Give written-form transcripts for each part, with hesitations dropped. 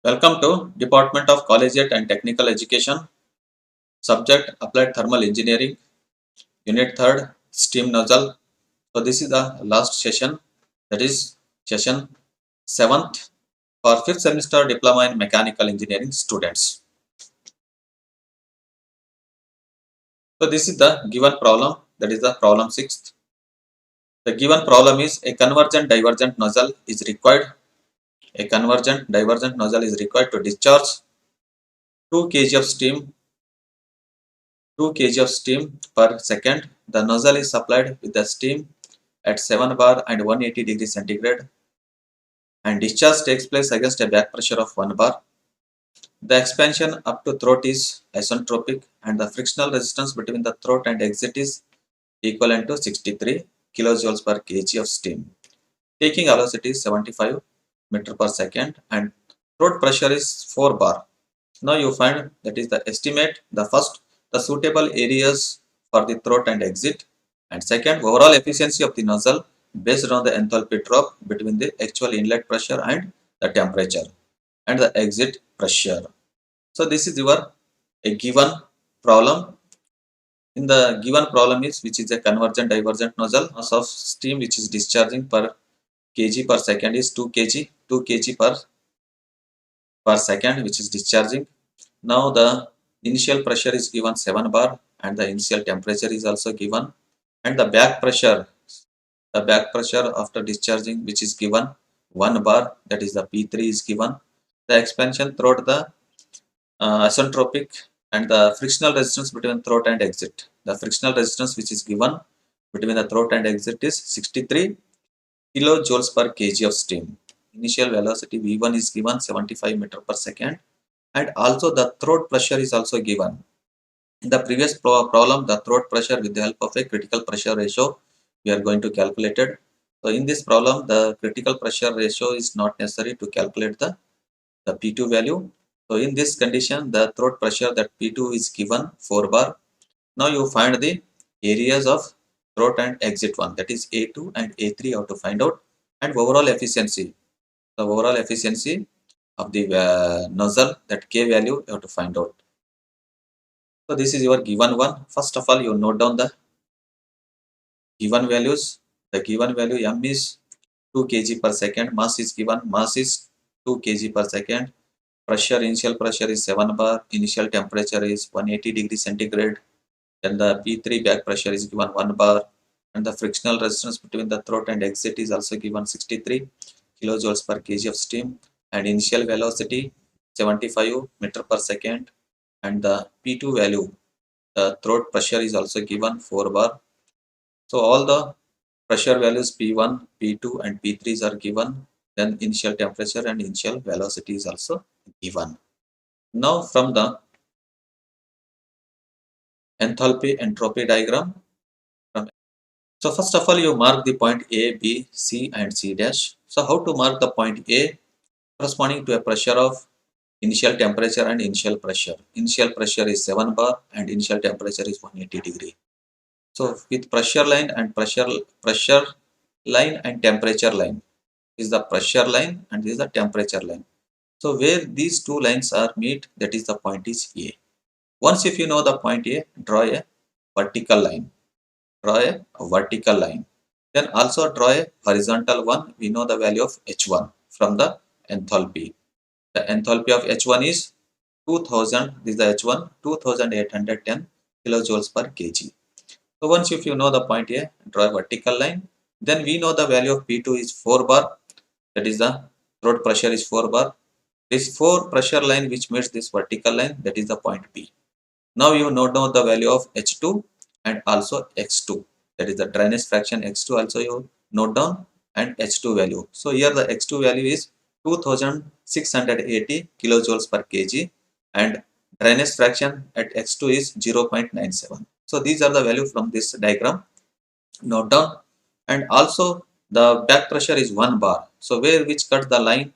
Welcome to Department of Collegiate and Technical Education. Subject Applied Thermal Engineering. Unit 3rd Steam Nozzle. So this is the last session, that is session 7th for 5th semester Diploma in Mechanical Engineering students. So this is the given problem, that is the problem 6th. The given problem is a convergent divergent nozzle is required. A convergent divergent nozzle is required to discharge 2 kg of steam 2 kg of steam per second. The nozzle is supplied with the steam at 7 bar and 180 degree centigrade, and discharge takes place against a back pressure of 1 bar. The expansion up to throat is isentropic and the frictional resistance between the throat and exit is equivalent to 63 kilojoules per kg of steam. Taking velocity is 75 meter per second and throat pressure is 4 bar. Now you find, that is the estimate, the first, the suitable areas for the throat and exit, and second, overall efficiency of the nozzle based on the enthalpy drop between the actual inlet pressure and the temperature and the exit pressure. So this is your a given problem. In the given problem is, which is a convergent divergent nozzle, mass of steam which is discharging per kg per second is 2 kg, 2 kg per second which is discharging. Now the initial pressure is given 7 bar and the initial temperature is also given, and the back pressure after discharging which is given 1 bar, that is the P3 is given. The expansion throughout the isentropic, and the frictional resistance between throat and exit. The frictional resistance which is given between the throat and exit is 63 kilojoules per kg of steam. Initial velocity V1 is given 75 meter per second, and also the throat pressure is also given. In the previous problem, the throat pressure with the help of a critical pressure ratio we are going to calculate it. So in this problem, the critical pressure ratio is not necessary to calculate the P2 value. So in this condition, the throat pressure, that P2 is given 4 bar. Now you find the areas of throat and exit one, that is A2 and A3 how to find out, and overall efficiency. The overall efficiency of the nozzle, that K value you have to find out. So this is your given one. First of all, you note down the given values. The given value M is 2 kg per second. Mass is given. Mass is 2 kg per second. Pressure, initial pressure is 7 bar. Initial temperature is 180 degree centigrade. Then the P3 back pressure is given 1 bar. And the frictional resistance between the throat and exit is also given 63 kilojoules per kg of steam. And initial velocity 75 meter per second. And the P2 value, the throat pressure is also given 4 bar. So all the pressure values P1, P2 and P3s are given. Then initial temperature and initial velocity is also given. Now from the enthalpy entropy diagram. So first of all, you mark the point A, B, C and C dash. So how to mark the point A? Corresponding to a pressure of initial temperature and initial pressure. Initial pressure is 7 bar and initial temperature is 180 degree. So with pressure line and pressure line and temperature line is the pressure line and this is the temperature line. So where these two lines are meet, that is the point is A. Once if you know the point A, draw a vertical line. Draw a vertical line. Then also draw a horizontal one. We know the value of H1 from the enthalpy. The enthalpy of H1 is 2000. This is the H1, 2810 kilojoules per kg. So once if you know the point A, draw a vertical line. Then we know the value of P2 is 4 bar. That is the throat pressure is 4 bar. This 4 pressure line which meets this vertical line, that is the point B. Now you note down the value of H2 and also X2. That is the dryness fraction X2 also you note down, and H2 value. So here the X2 value is 2680 kilojoules per kg and dryness fraction at X2 is 0.97. So these are the value from this diagram. Note down. And also the back pressure is 1 bar. So where which cuts the line,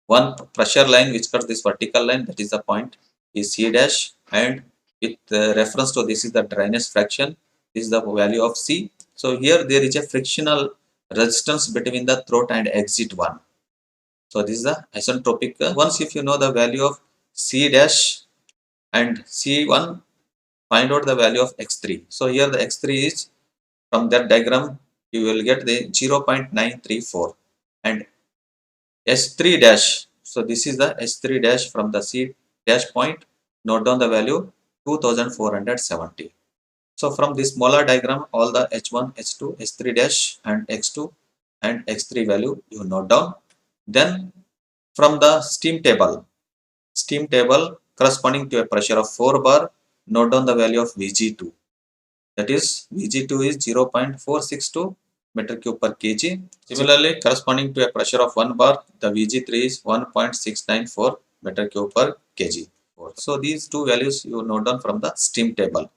one pressure line which cuts this vertical line, that is the point is C dash, and with reference to this is the dryness fraction, this is the value of C. So here there is a frictional resistance between the throat and exit one. So this is the isentropic. Once if you know the value of C dash and C1, find out the value of X3. So here the X3 is, from that diagram you will get the 0.934 and S3 dash. So this is the S3 dash from the C dash point. Note down the value 2470. So from this molar diagram, all the H1, H2, H3 dash and X2 and X3 value you note down. Then from the steam table corresponding to a pressure of 4 bar, note down the value of Vg2. That is Vg2 is 0.462 meter cube per kg. Similarly, corresponding to a pressure of 1 bar, the Vg3 is 1.694 meter cube per kg. So these two values you note down from the steam table.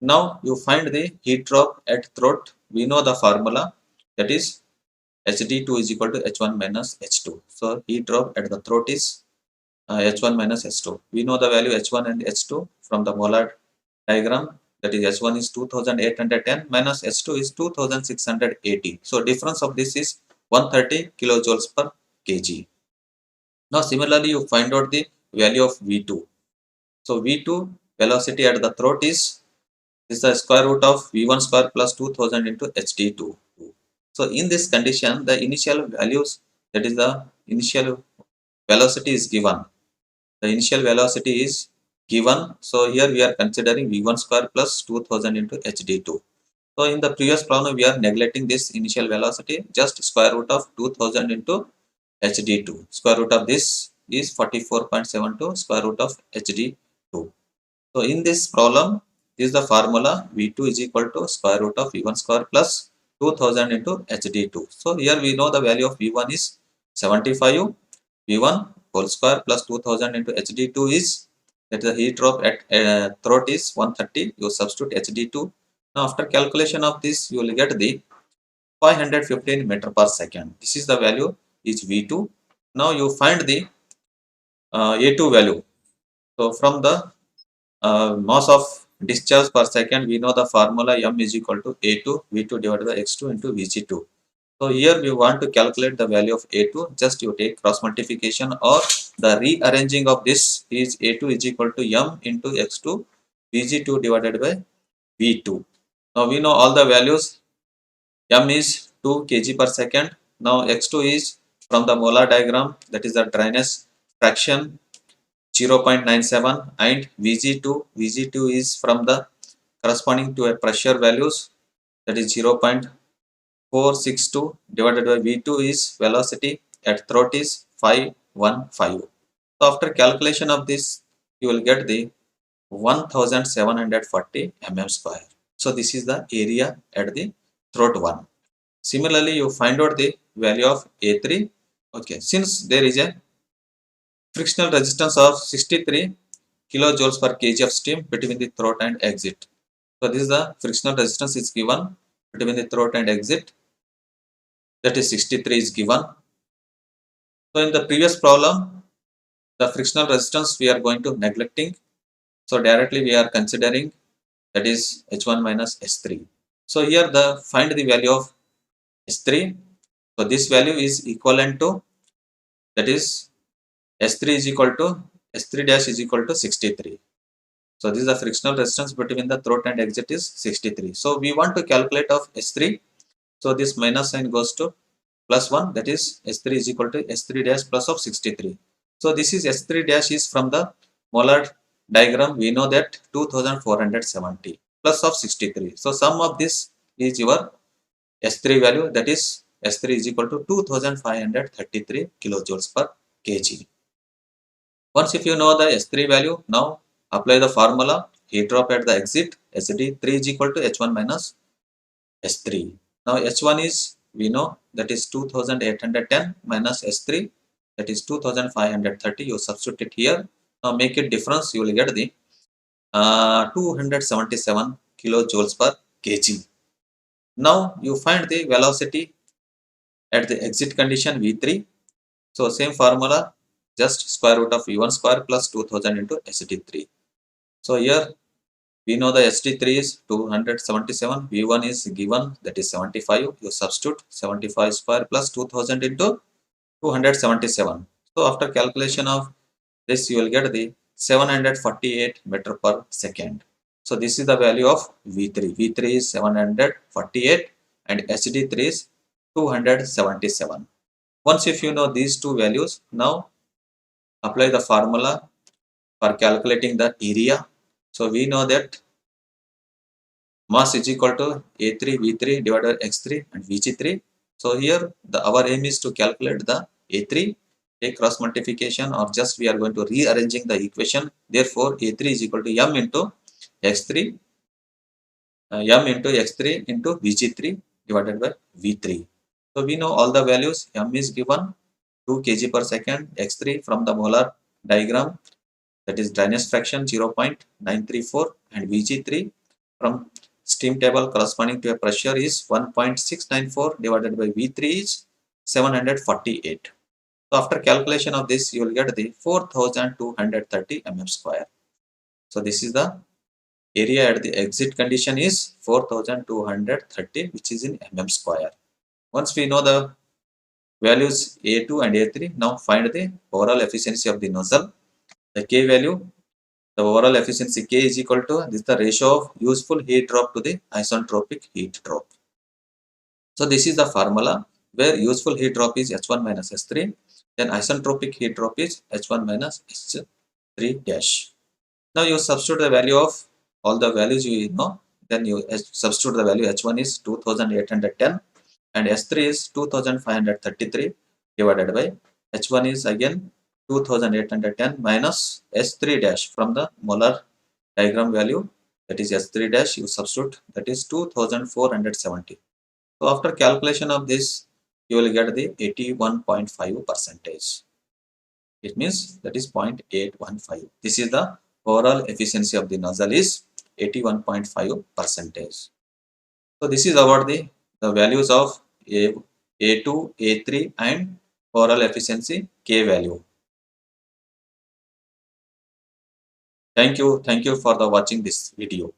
Now you find the heat drop at throat. We know the formula, that is HD2 is equal to H1 minus H2. So heat drop at the throat is H1 minus H2. We know the value H1 and H2 from the molar diagram. That is H1 is 2810 minus H2 is 2680. So difference of this is 130 kilojoules per kg. Now similarly you find out the value of V2. So V2 velocity at the throat is the square root of V1 square plus 2000 into HD2. So in this condition, the initial values, that is the initial velocity is given. The initial velocity is given. So here we are considering V1 square plus 2000 into HD2. So in the previous problem, we are neglecting this initial velocity, just square root of 2000 into HD2. Square root of this is 44.72 square root of HD2. So in this problem, this is the formula V2 is equal to square root of V1 square plus 2000 into HD2. So here we know the value of V1 is 75, V1 whole square plus 2000 into HD2 is, that is the heat drop at throat is 130. You substitute HD2. Now after calculation of this, you will get the 515 meter per second. This is the value is V2. Now you find the A2 value. So from the mass of discharge per second, we know the formula M is equal to A2 V2 divided by X2 into Vg2. So here we want to calculate the value of A2, just you take cross multiplication, or the rearranging of this is A2 is equal to M into X2 Vg2 divided by V2. Now we know all the values. M is 2 kg per second. Now X2 is from the molar diagram, that is the dryness fraction 0.97, and Vg2 is from the corresponding to a pressure values, that is 0.462 divided by V2 is velocity at throat is 515. So after calculation of this, you will get the 1740 mm square. So this is the area at the throat 1. Similarly, you find out the value of A3. Okay, since there is a frictional resistance of 63 kilojoules per kg of steam between the throat and exit. So this is the frictional resistance is given between the throat and exit, that is 63 is given. So in the previous problem, the frictional resistance we are going to neglecting. So directly we are considering, that is H1 minus S3. So here the find the value of S3. So this value is equivalent to, that is S3 is equal to S3 dash is equal to 63. So this is the frictional resistance between the throat and exit is 63. So we want to calculate of S3. So this minus sign goes to plus 1, that is S3 is equal to S3 dash plus of 63. So this is S3 dash is from the molar diagram. We know that 2470 plus of 63. So sum of this is your S3 value, that is S3 is equal to 2533 kilojoules per kg. Once if you know the S3 value, now apply the formula heat drop at the exit, SD3 is equal to H1 minus S3. Now H1 is, we know, that is 2810 minus S3, that is 2530. You substitute it here. Now make it difference, you will get the 277 kilojoules per kg. Now you find the velocity at the exit condition V3. So same formula, just square root of V1 square plus 2000 into SD3. So here We know the ST3 is 277, V1 is given, that is 75. You substitute 75 square plus 2000 into 277. So after calculation of this, you will get the 748 meter per second. So this is the value of V3. V3 is 748 and SD3 is 277. Once if you know these two values, now apply the formula for calculating the area. So we know that mass is equal to A3 V3 divided by X3 and Vg3. So here our aim is to calculate the A3, take cross multiplication, or just we are going to rearranging the equation. Therefore A3 is equal to m into X3 into Vg3 divided by V3. So we know all the values. M is given 2 kg per second, X3 from the molar diagram, that is dryness fraction 0.934, and Vg3 from steam table corresponding to a pressure is 1.694 divided by V3 is 748. So after calculation of this, you will get the 4230 mm square. So this is the area at the exit condition is 4230, which is in mm square. Once we know the values A2 and A3, now find the overall efficiency of the nozzle. The K value, the overall efficiency K is equal to, this is the ratio of useful heat drop to the isentropic heat drop. So this is the formula where useful heat drop is H1 minus H3, then isentropic heat drop is H1 minus H3 dash. Now you substitute the value of all the values you know, then you substitute the value H1 is 2810 and S3 is 2533 divided by H1 is again 2810 minus S3 dash from the molar diagram value, that is S3 dash, you substitute, that is 2470. So after calculation of this, you will get the 81.5 percentage. It means that is 0.815. This is the overall efficiency of the nozzle is 81.5 percentage. So this is about the values of A2, A3 and overall efficiency K value. Thank you for the watching this video.